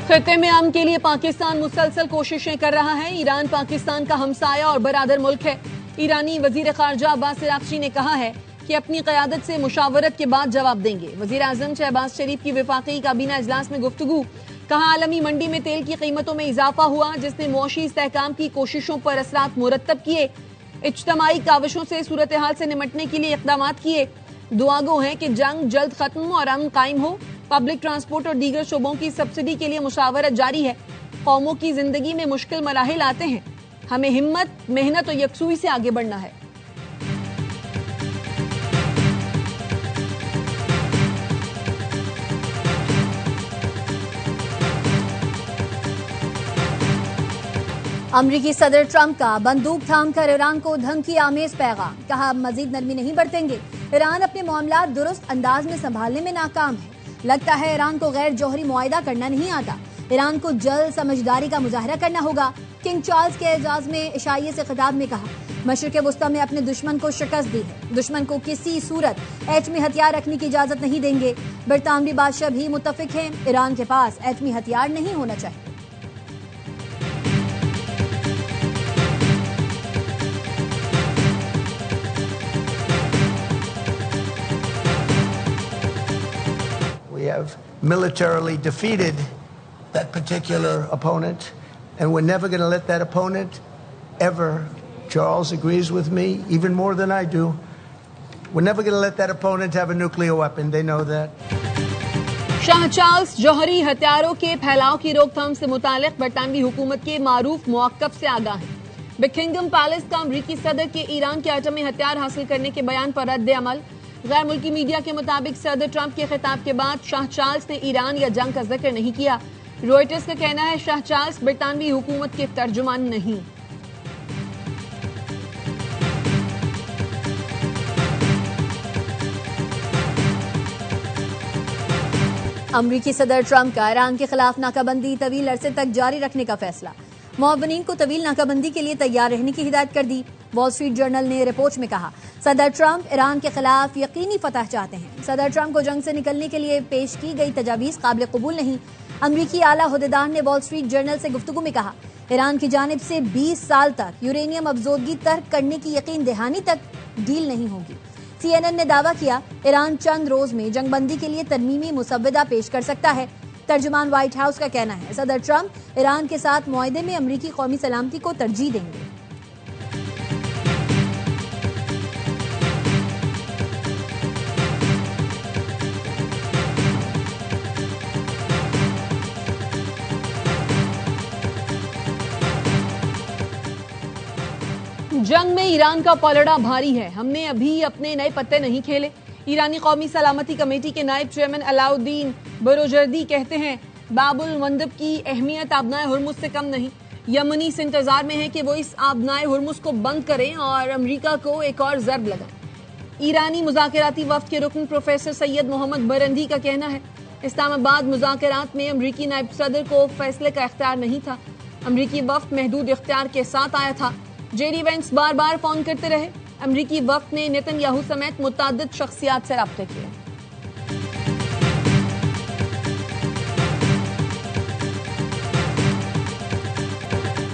खित्ते में अमन के लिए पाकिस्तान मुसलसल कोशिशें कर रहा है। ईरान पाकिस्तान का हमसाया और बरादर मुल्क है। ईरानी वजीर खारजा अब्बास अरागची ने कहा है कि अपनी क़यादत से मुशावरत के बाद जवाब देंगे। वजीर आजम शहबाज शरीफ की वफाकी काबीना इजलास में गुफ्तगू। कहा, आलमी मंडी में तेल की कीमतों में इजाफा हुआ, जिसने मुआशी इस्तेहकाम की कोशिशों पर असरात मुरतब किए। इज्तमाई काविशों से सूरत हाल से निमटने के लिए इक़दाम किए। दुआगो है कि जंग जल्द खत्म और अमन कायम हो। पब्लिक ट्रांसपोर्ट और दीगर शोबों की सब्सिडी के लिए मुशावरत जारी है। कौमों की जिंदगी में मुश्किल मराहिल आते हैं, हमें हिम्मत, मेहनत और यकसुई से आगे बढ़ना है। अमरीकी सदर ट्रंप का बंदूक थामकर ईरान को धमकी आमेज पैगाम। कहा, मजीद नरमी नहीं बरतेंगे। ईरान अपने मामला दुरुस्त अंदाज में संभालने में नाकाम है। लगता है ईरान को गैर जौहरी मुआहिदा करना नहीं आता। ईरान को जल्द समझदारी का मुजाहरा करना होगा। किंग चार्ल्स के एजाज में इशाइये से खिताब में कहा, मशरिक वस्ता में अपने दुश्मन को शिकस्त दी है। दुश्मन को किसी सूरत एटमी हथियार रखने की इजाजत नहीं देंगे। बरतानवी बादशाह भी मुत्तफिक हैं, ईरान के पास एटमी हथियार नहीं होना चाहिए। We have militarily defeated that particular opponent, and we're never going to let that opponent ever, Charles agrees with me, even more than I do, we're never going to let that opponent have a nuclear weapon. They know that. Shah Charles Johri हथियारों के फैलाव की रोकथाम से मुतालिक बरतानवी हुकूमत के मारूफ मौक़िफ़ से आगाह हैं। बकिंघम पैलेस का अमरीकी सदर के ईरान के एटमी हथियार हासिल करने के बयान पर रद्द अमल। गैर मुल्की मीडिया के मुताबिक सदर ट्रंप के खिताब के बाद शाह चार्ल्स ने ईरान या जंग का जिक्र नहीं किया। रॉयटर्स का कहना है शाह चार्ल्स बरतानवी हुकूमत के तर्जुमान नहीं। अमरीकी सदर ट्रंप का ईरान के खिलाफ नाकाबंदी तवील अरसे तक जारी रखने का फैसला। मुआवनीन को तवील नाकाबंदी के लिए तैयार रहने की हिदायत कर दी। वॉल स्ट्रीट जर्नल ने रिपोर्ट में कहा, सदर ट्रंप ईरान के खिलाफ यकीनी फतह चाहते हैं। सदर ट्रंप को जंग से निकलने के लिए पेश की गई तजावीज काबिल कबूल नहीं। अमरीकी आला हुदेदार ने वॉल स्ट्रीट जर्नल से गुफ्तगू में कहा, ईरान की जानिब से 20 साल तक यूरेनियम अफजोदगी तर्क करने की यकीन दहानी तक डील नहीं होगी। CNN ने दावा किया, ईरान चंद रोज में जंगबंदी के लिए तरमीमी मुसव्वदा पेश कर सकता है। तर्जुमान व्हाइट हाउस का कहना है, सदर ट्रंप ईरान के साथ मुआहदे में अमरीकी कौमी सलामती को तरजीह देंगे। जंग में ईरान का पलड़ा भारी है। हमने अभी अपने नए पत्ते नहीं खेले। ईरानी कौमी सलामती कमेटी के नायब चेयरमैन अलाउद्दीन बरोजर्दी कहते हैं, बाबुल मंदब की अहमियत आबनाए हुर्मुज से कम नहीं। यमनी इस इंतजार में है कि वो इस आबनाए हुर्मुज को बंद करें और अमरीका को एक और जर्ब लगाएं। ईरानी मुज़ाकराती वफ्द के रुकन प्रोफेसर सैयद मोहम्मद बरंदी का कहना है, इस्लामाबाद मुज़ाकरात में अमरीकी नायब सदर को फैसले का इख्तियार नहीं था। अमरीकी वफ्द महदूद इख्तियार के साथ आया था। जेडी वेंस बार बार फोन करते रहे। अमरीकी वफ्द ने नेतन्याहू समेत मुतअद्दिद शख्सियात से राब्ते किए।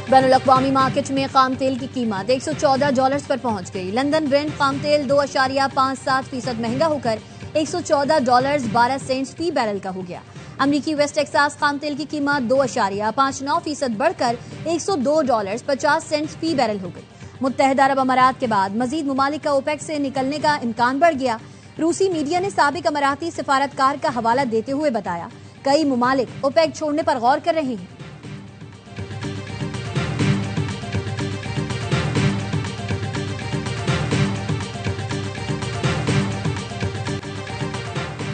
बैनुल-अक़वामी मार्केट में खाम तेल की कीमत $114 पर पहुंच गई। लंदन ब्रेंट खाम तेल 2.57% महंगा होकर $114.12 फी बैरल का हो गया। अमरीकी वेस्ट टेक्सास खाम तेल की कीमत 2.59% बढ़कर $102.50 फी बैरल हो गई। मुत्तहिदा अरब अमारात के बाद मजीद मुमालिक का ओपेक से निकलने का इम्कान बढ़ गया। रूसी मीडिया ने साबिक अमाराती सिफारतकार का हवाला देते हुए बताया, कई मुमालिक ओपेक छोड़ने पर गौर कर रहे हैं।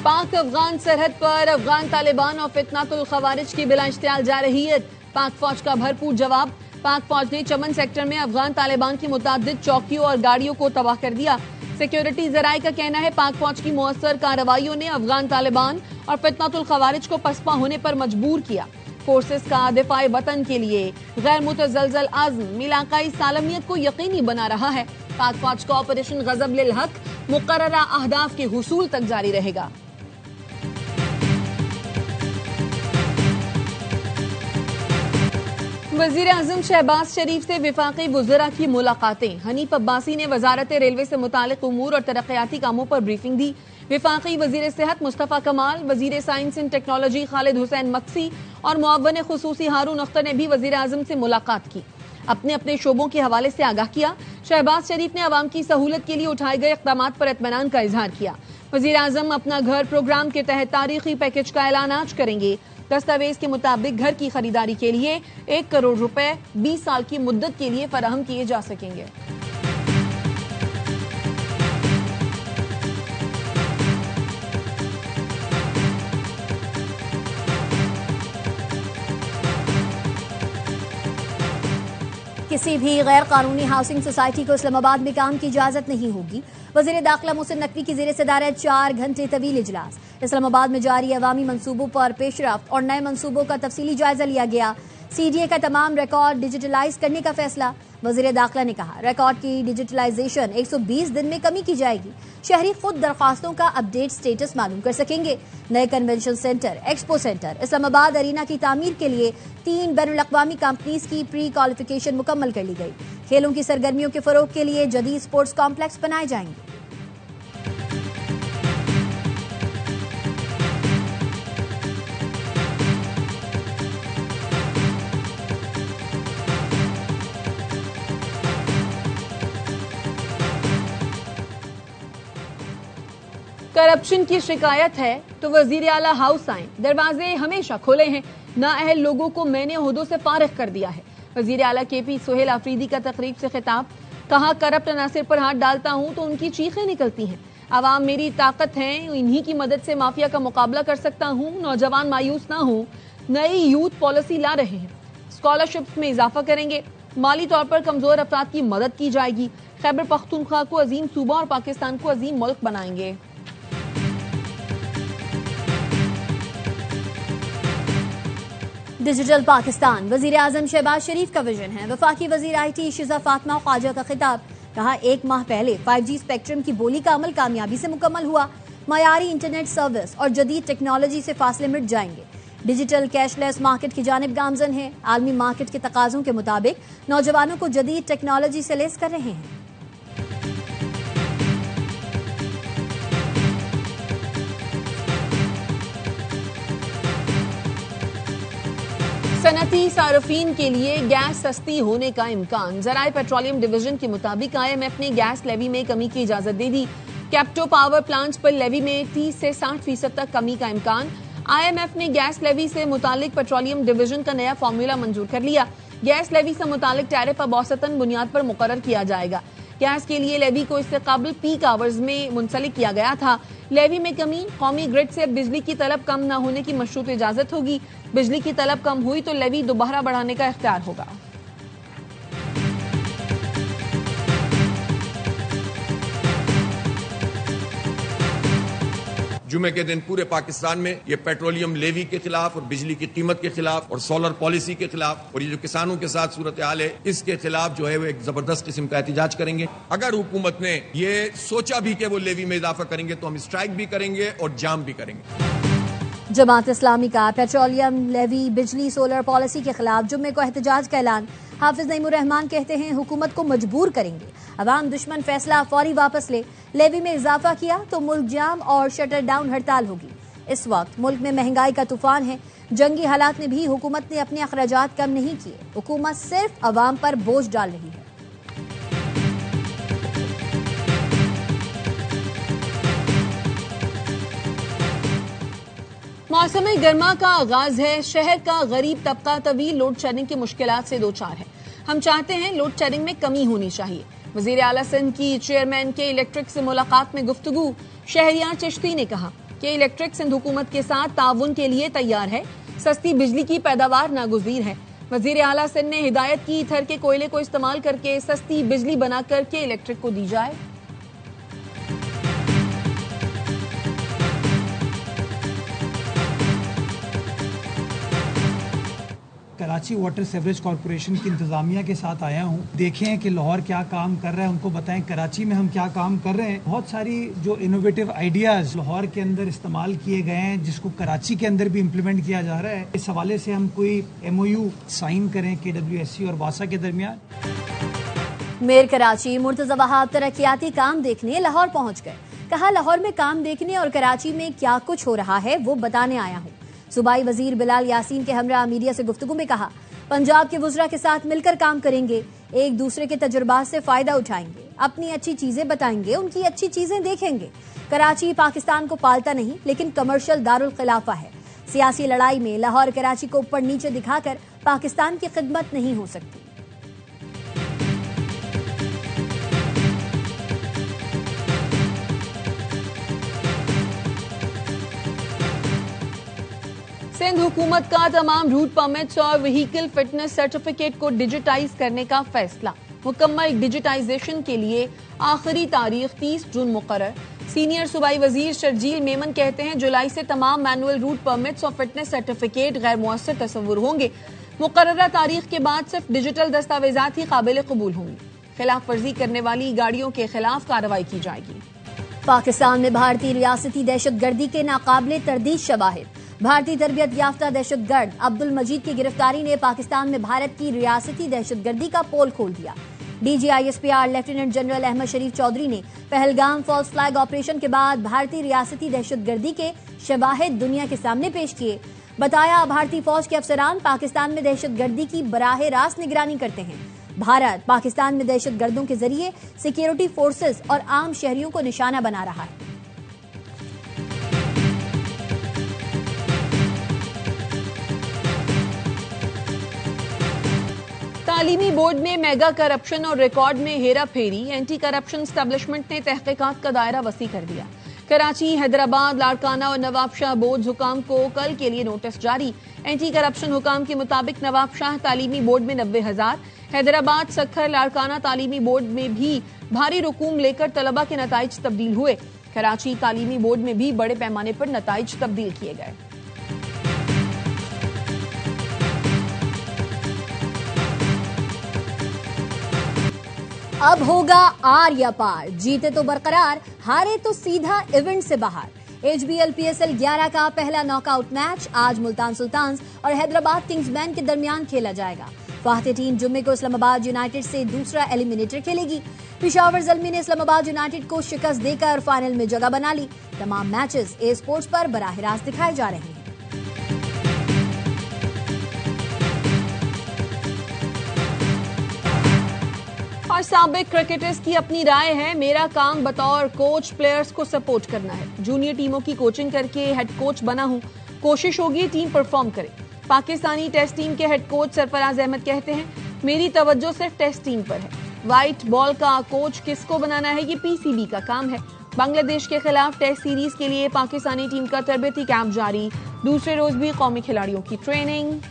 पाक अफगान सरहद पर अफगान तालिबान और फितनातुल खवारिज की बिला इश्तियाल जारहियत। पाक फौज का भरपूर जवाब। पाक फौज ने चमन सेक्टर में अफगान तालिबान की मुतअद्दिद चौकियों और गाड़ियों को तबाह कर दिया। सिक्योरिटी जराये का कहना है, पाक फौज की मुअस्सर कार्रवाइयों ने अफगान तालिबान और फितनातुल खवारिज को पसपा होने पर मजबूर किया। फोर्सेस का दिफाए वतन के लिए गैर मुतज़लज़ल आज़्म इलाकाई सालमियत को यकीनी बना रहा है। पाक फौज का ऑपरेशन गज़ब लिल हक मुकर्ररा अहदाफ के हुसूल तक जारी रहेगा। वजीर आजम शहबाज शरीफ से विफाकी वुज़रा की मुलाकातें। हनीफ अब्बासी ने वजारत रेलवे से मुतालिक उमूर और तरक्याती कामों पर ब्रीफिंग दी। विफाकी वजीर सेहत मुस्तफ़ा कमाल, वजीर science and technology Khalid Hussain Maksi और मुअव्विन खुसूसी हारून अख्तर ने भी वजीर आजम से मुलाकात की, अपने अपने शोबों के हवाले से आगाह किया। शहबाज शरीफ ने अवाम की सहूलत के लिए उठाए गए इक़दाम पर इत्मीनान का इजहार किया। वजीर आजम अपना घर प्रोग्राम के तहत तारीखी पैकेज का ऐलान आज करेंगे। दस्तावेज के मुताबिक घर की खरीदारी के लिए 1 करोड़ रुपए 20 साल की मुद्दत के लिए फराहम किए जा सकेंगे। किसी भी गैर कानूनी हाउसिंग सोसाइटी को इस्लामाबाद में काम की इजाजत नहीं होगी। वजीर दाखिला मोहसिन नकवी की जेर सदारत 4 घंटे तवील इजलास। इस्लामाबाद में जारी अवामी मंसूबों पर पेशरफ्त और नए मंसूबों का तफसीली जायजा लिया गया। CDA का तमाम रिकॉर्ड डिजिटलाइज करने का फैसला। वजीर दाखिला ने कहा, रिकॉर्ड की डिजिटलाइजेशन 120 दिन में कमी की जाएगी। शहरी खुद दरख्वास्तों का अपडेट स्टेटस मालूम कर सकेंगे। नए convention centre, expo centre, Islamabad arena की तामीर के लिए 3 बैनुल-अक़वामी कंपनीज की प्री क्वालिफिकेशन मुकम्मल कर ली गई। खेलों की सरगर्मियों के फरोग के लिए जदीद स्पोर्ट्स कॉम्प्लेक्स बनाए जाएंगे। करप्शन की शिकायत है तो वजीर आला हाउस आए, दरवाजे हमेशा खुले हैं। नाअहल लोगों को मैंने ओहदों से फारिग कर दिया है। वजीर आला KP सोहेल आफरीदी का तकरीब से खिताब। कहा, करप्ट अनासिर पर हाथ डालता हूं तो उनकी चीखें निकलती हैं। आवाम मेरी ताकत है, इन्हीं की मदद से माफिया का मुकाबला कर सकता हूं। नौजवान मायूस ना हो, नई यूथ पॉलिसी ला रहे हैं। स्कॉलरशिप्स में इजाफा करेंगे। माली तौर पर कमजोर अफराद की मदद की जाएगी। खैबर पख्तूनख्वा को अजीम सूबा और पाकिस्तान को अजीम मुल्क बनाएंगे। डिजिटल पाकिस्तान वजीर आजम शहबाज शरीफ का विजन है। वफाकी वजीर IT शिजा फातिमा ख्वाजा का खिताब। कहा, 1 माह पहले 5G स्पेक्ट्रम की बोली का अमल कामयाबी से मुकम्मल हुआ। मयारी इंटरनेट सर्विस और जदीद टेक्नोलॉजी से फासले मिट जाएंगे। डिजिटल कैशलेस मार्केट की जानिब गामजन है। आलमी मार्केट के तकाजों के मुताबिक नौजवानों को जदीद टेक्नोलॉजी से लेस कर रहे हैं। सनती सार्फिन के लिए गैस सस्ती होने का इम्कान। ज़राए पेट्रोलियम डिवीजन के मुताबिक IMF ने गैस लेवी में कमी की इजाजत दे दी। कैप्टो पावर प्लांट्स पर लेवी में 30 से 60% तक कमी का इम्कान। IMF ने गैस लेवी से मुतालिक पेट्रोलियम डिवीजन का नया फार्मूला मंजूर कर लिया। गैस लेवी से मुतालिक टैरिफ अब औसतन बुनियाद पर मुकर्रर किया जाएगा। गैस के लिए लेवी को इससे काबिल पीक आवर्स में मुंसलिक किया गया था। लेवी में कमी, कौमी ग्रिड से बिजली की तलब कम न होने की मशरूत इजाजत होगी। बिजली की तलब कम हुई तो लेवी दोबारा बढ़ाने का इख्तियार होगा। जुमे के दिन पूरे पाकिस्तान में ये पेट्रोलियम लेवी के खिलाफ और बिजली की कीमत के खिलाफ और सोलर पॉलिसी के खिलाफ और ये जो किसानों के साथ सूरत हाल है इसके खिलाफ जो है वो एक जबरदस्त किस्म का एहतजाज करेंगे। अगर हुकूमत ने ये सोचा भी कि वो लेवी में इजाफा करेंगे तो हम स्ट्राइक भी करेंगे और जाम भी करेंगे। जमात इस्लामी का पेट्रोलियम लेवी बिजली सोलर पॉलिसी के खिलाफ जुम्मे को एहतजाज का ऐलान। हाफिज नईमुर रहमान कहते हैं, हुकूमत को मजबूर करेंगे। अवाम दुश्मन फैसला फौरी वापस ले। लेवी में इजाफा किया तो मुल्क जाम और शटर डाउन हड़ताल होगी। इस वक्त मुल्क में महंगाई का तूफान है। जंगी हालात में भी हुकूमत ने अपने अखराजात कम नहीं किए। हुकूमत सिर्फ अवाम पर बोझ डाल रही है। मौसम गर्मा का आगाज है। शहर का गरीब तबका तवील लोड शेडिंग की मुश्किलात से दो चार है। हम चाहते हैं लोड शेडिंग में कमी होनी चाहिए। वजीर आला सिंध की चेयरमैन के इलेक्ट्रिक से मुलाकात में गुफ्तगू। शहरियार चिश्ती ने कहा कि इलेक्ट्रिक सिंध हुकूमत के साथ ताउन के लिए तैयार है। सस्ती बिजली की पैदावार नागुज़ीर है। वजीर आला सिंध ने हिदायत की ईथर के कोयले को इस्तेमाल करके सस्ती बिजली बना करके इलेक्ट्रिक को दी जाए। कराची वाटर सीवरेज कॉरपोरेशन की इंतजामिया के साथ आया हूँ। देखें कि लाहौर क्या काम कर रहा है, उनको बताएं कराची में हम क्या काम कर रहे हैं। बहुत सारी जो इनोवेटिव आइडियाज लाहौर के अंदर इस्तेमाल किए गए हैं, जिसको कराची के अंदर भी इम्प्लीमेंट किया जा रहा है। इस हवाले से हम कोई MOU साइन करें KWSC और वासा के दरमियान। मेयर कराची मुर्तजा वहाब तरक्याती काम देखने लाहौर पहुंच गए। कहा, लाहौर में काम देखने और कराची में क्या कुछ हो रहा है वो बताने आया हूँ। सूबाई वजीर बिलाल यासीन के हमरा मीडिया से गुफ्तगू में कहा, पंजाब के वुज़रा के साथ मिलकर काम करेंगे, एक दूसरे के तजुर्बात से फायदा उठाएंगे, अपनी अच्छी चीजें बताएंगे, उनकी अच्छी चीजें देखेंगे। कराची पाकिस्तान को पालता नहीं लेकिन कमर्शियल दारुल खिलाफा है। सियासी लड़ाई में लाहौर कराची को ऊपर नीचे दिखाकर पाकिस्तान की खिदमत नहीं हो सकती। सिंध हुकूमत का तमाम रूट परमिट्स और व्हीकल फिटनेस सर्टिफिकेट को डिजिटाइज करने का फैसला। मुकम्मल डिजिटाइजेशन के लिए आखिरी तारीख 30 जून मुकर्रर। सीनियर सूबाई वजीर शर्जील मेमन कहते हैं, जुलाई से तमाम मैनुअल रूट परमिट्स और फिटनेस सर्टिफिकेट गैर मुअस्सर तस्वुर होंगे। मुकर्ररा तारीख के बाद सिर्फ डिजिटल दस्तावेजात ही काबिल कबूल होंगे। खिलाफ वर्जी करने वाली गाड़ियों के खिलाफ कार्रवाई की जाएगी। पाकिस्तान में भारतीय रियासती दहशतगर्दी के नाकाबिले तरदीद शवाहिद। भारतीय तरबियत याफ्ता दहशतगर्द अब्दुल मजीद की गिरफ्तारी ने पाकिस्तान में भारत की रियासती दहशतगर्दी का पोल खोल दिया। DGISPR लेफ्टिनेंट जनरल अहमद शरीफ चौधरी ने पहलगाम फॉल्स फ्लैग ऑपरेशन के बाद भारतीय रियासती दहशतगर्दी के शवाहिद दुनिया के सामने पेश किए। बताया, भारतीय फौज के अफसरान पाकिस्तान में दहशतगर्दी की बराह रास्त निगरानी करते हैं। भारत पाकिस्तान में दहशतगर्दों के जरिए सिक्योरिटी फोर्सेस और आम शहरियों को निशाना बना रहा है। तालीमी बोर्ड में मेगा करप्शन और रिकॉर्ड में हेरा फेरी। एंटी करप्शन एस्टेब्लिशमेंट ने तहकीकात का दायरा वसी कर दिया। कराची, हैदराबाद, लाड़काना और नवाबशाह बोर्ड हुकाम को कल के लिए नोटिस जारी। एंटी करप्शन हुकाम के मुताबिक नवाबशाह तालीमी बोर्ड में 90,000, हैदराबाद, सखर, लाड़काना तालीमी बोर्ड में भी भारी रकूम लेकर तलबा के नताइज तब्दील हुए। कराची तालीमी बोर्ड में भी बड़े पैमाने पर नताइज तब्दील किए गए। अब होगा आर या पार, जीते तो बरकरार, हारे तो सीधा इवेंट से बाहर। HBL PSL 11 का पहला नॉकआउट मैच आज मुल्तान सुल्तान्स और हैदराबाद किंग्समैन के दरमियान खेला जाएगा। फातेह टीम जुम्मे को इस्लामाबाद यूनाइटेड से दूसरा एलिमिनेटर खेलेगी। पिशावर ज़ल्मी ने इस्लामाबाद यूनाइटेड को शिकस्त देकर फाइनल में जगह बना ली। तमाम मैचेस ए स्पोर्ट्स पर बराह रास्त दिखाए जा रहे हैं। और साबिक क्रिकेटर्स की अपनी राय है, मेरा काम बतौर कोच प्लेयर्स को सपोर्ट करना है। जूनियर टीमों की कोचिंग करके हेड कोच बना हूं, कोशिश होगी टीम परफॉर्म करे। पाकिस्तानी टेस्ट टीम के हेड कोच सरफराज अहमद कहते हैं, मेरी तवज्जो सिर्फ टेस्ट टीम पर है। व्हाइट बॉल का कोच किसको बनाना है ये PCB का काम है। बांग्लादेश के खिलाफ टेस्ट सीरीज के लिए पाकिस्तानी टीम का तरबियती कैंप जारी। दूसरे रोज भी कौमी खिलाड़ियों की ट्रेनिंग।